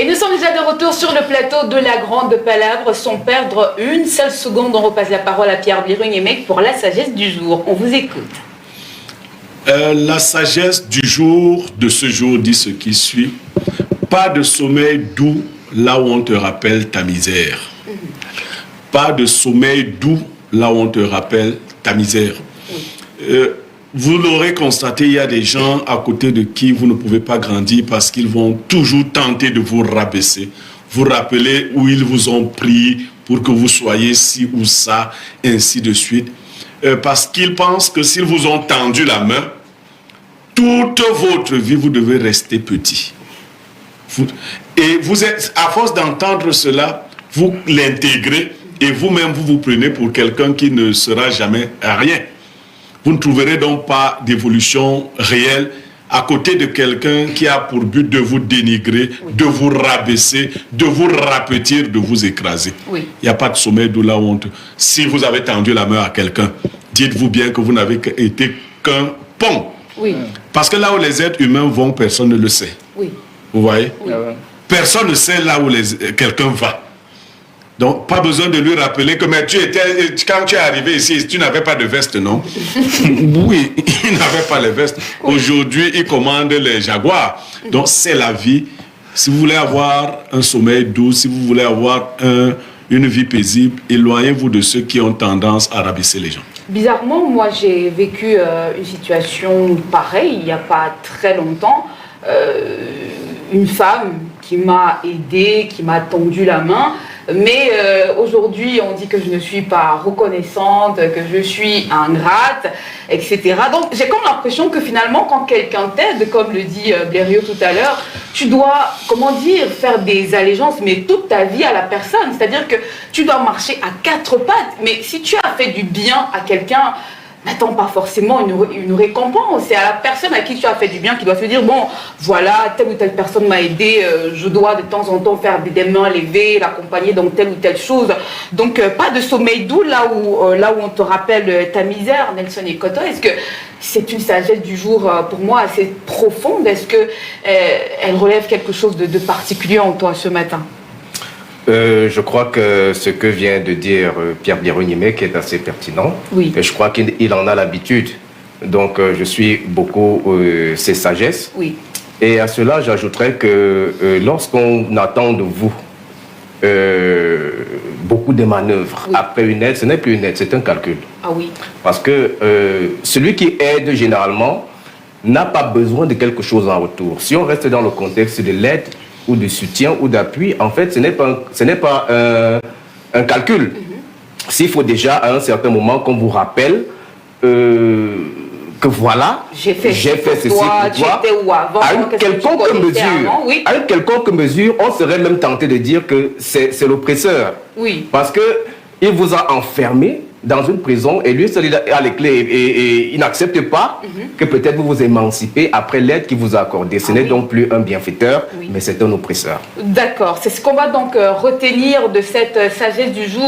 Et nous sommes déjà de retour sur le plateau de la Grande Palabre, sans perdre une seule seconde. On repasse la parole à Pierre Biroun-Yemek pour la sagesse du jour. On vous écoute. La sagesse du jour, de ce jour, dit ce qui suit. Pas de sommeil doux là où on te rappelle ta misère. Pas de sommeil doux là où on te rappelle ta misère. Vous l'aurez constaté, il y a des gens à côté de qui vous ne pouvez pas grandir parce qu'ils vont toujours tenter de vous rabaisser, vous rappeler où ils vous ont pris pour que vous soyez ci ou ça, ainsi de suite. Parce qu'ils pensent que s'ils vous ont tendu la main, toute votre vie, vous devez rester petit. Et vous êtes, à force d'entendre cela, vous l'intégrez et vous-même, vous vous prenez pour quelqu'un qui ne sera jamais à rien. Vous ne trouverez donc pas d'évolution réelle à côté de quelqu'un qui a pour but de vous dénigrer, de vous rabaisser, de vous rapetir, de vous écraser. Il n'y a pas de sommeil de la honte. Si vous avez tendu la main à quelqu'un, dites-vous bien que vous n'avez été qu'un pont. Parce que là où les êtres humains vont, personne ne le sait. Vous voyez? Personne ne sait là où quelqu'un va. Donc, pas besoin de lui rappeler que mais quand tu es arrivé ici, tu n'avais pas de veste, non? Oui, il n'avait pas les vestes. Aujourd'hui, il commande les jaguars. Donc, c'est la vie. Si vous voulez avoir un sommeil doux, si vous voulez avoir une vie paisible, éloignez-vous de ceux qui ont tendance à rabaisser les gens. Bizarrement, moi, j'ai vécu une situation pareille il n'y a pas très longtemps. Une femme qui m'a aidée, qui m'a tendu la main. Mais aujourd'hui, on dit que je ne suis pas reconnaissante, que je suis ingrate, etc. Donc, j'ai comme l'impression que finalement, quand quelqu'un t'aide, comme le dit Blériot tout à l'heure, tu dois, comment dire, faire des allégeances, mais toute ta vie à la personne. C'est-à-dire que tu dois marcher à quatre pattes. Mais si tu as fait du bien à quelqu'un, n'attends pas forcément une récompense. C'est à la personne à qui tu as fait du bien qui doit se dire, bon, voilà, telle ou telle personne m'a aidé, je dois de temps en temps faire des mains levées, l'accompagner dans telle ou telle chose. Donc, pas de sommeil doux là où on te rappelle ta misère, Nelson Ekoto. Est-ce que c'est une sagesse du jour pour moi assez profonde? Est-ce qu'elle relève quelque chose de particulier en toi ce matin? Je crois que ce que vient de dire Pierre Biroun-Yemek est assez pertinent. Et je crois qu'il en a l'habitude. Donc, je suis beaucoup ses sagesses. Et à cela, j'ajouterais que lorsqu'on attend de vous beaucoup de manœuvres après une aide, ce n'est plus une aide, c'est un calcul. Parce que celui qui aide généralement n'a pas besoin de quelque chose en retour. Si on reste dans le contexte de l'aide, ou de soutien ou d'appui, en fait, ce n'est pas un calcul. S'il faut déjà, à un certain moment, qu'on vous rappelle que voilà, j'ai fait ceci pour toi, à une quelconque mesure, on serait même tenté de dire que c'est l'oppresseur. Parce qu'il vous a enfermé dans une prison et lui seul a les clés et il n'accepte pas que peut-être vous vous émancipez après l'aide qu'il vous a accordée. Ce n'est donc plus un bienfaiteur, mais c'est un oppresseur. D'accord, c'est ce qu'on va donc retenir de cette sagesse du jour.